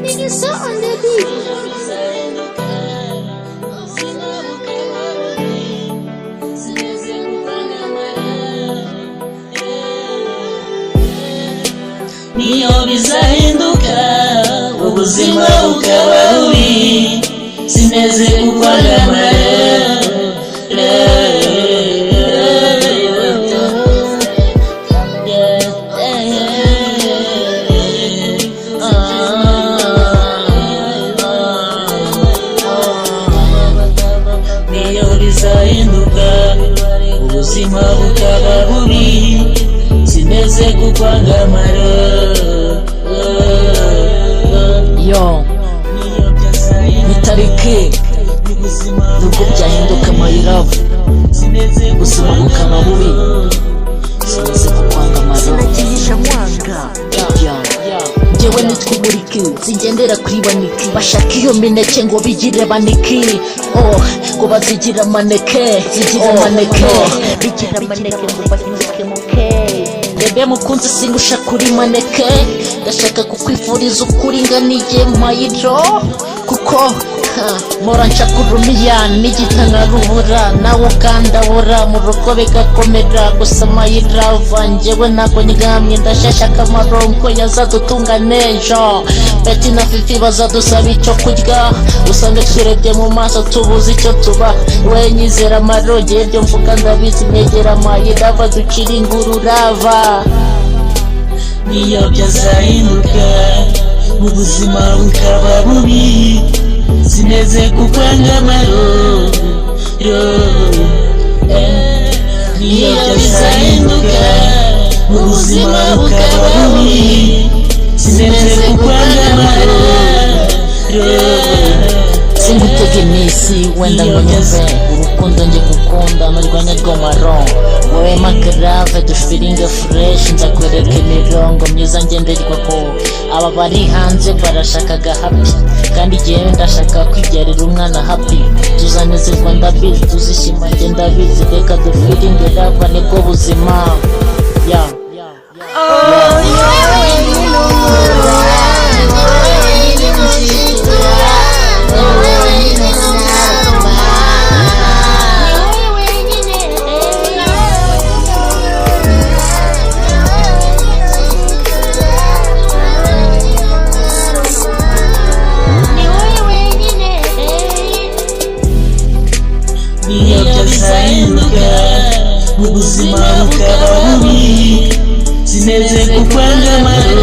Minnesota on the beat. Niyo bizahinduka ubuzima bukaba bubi, sineze kukwagamara. Niyo bizahinduka ubuzima bukaba bubi, sineze kukwagamara. Yo nitariki nubwo byahinduka my love, ubuzima bukaba bubi, sineze kukwangamara. Sinakinisha mwanga. Njyewe nitwa umuriki, singendera kuri baniki. Bashaka iyo mineke ngo bigire baniki, ngo bazigira maneke, zigira maneke, bigira maneke ngo bahinduke muke. Bebe mukunzi singusha kuri maneke, ndashaka kukwifuriza ukuri nganiye mayiro, kuko mpora nshakura umiyani n'igitanga rubura, nawe ukandabura mu rugo bigakomera. Gusa mayirava njyewe ntabwo nyigamye, ndashasha akamaronko yazadutunga n'ejo. Beti na Fifi bazadusaba icyo kurya, usange twirebye mu maso tubuze icyo tuba. We nyizera amaroge ibyo mvuga ndabizi, negera mayirava ducira ingururava. Niyo byazahinduka ubuzima bukaba bubi, sineze kukwangamara. Niyo byazahinduka ubuzima bukaba bubi, sineze kukwangamara. Singutege iminsi wenda ngo nyumve urukundo njye gukunda n'urwanya rw'amaro. Wowe magrave dufiringe fresh, nzakwereka imirongo myiza ngenderwaho. Aba bari hanze barashakaga happy, kandi jyewe ndashaka kwibyarira umwana happy. Tuzanezerwa ndabizi, tuzishima njye ndabizi, reka dufiringe love nibwo buzima. Niyo byazahinduka ubuzima bukaba bubi, sineze kukwangamara.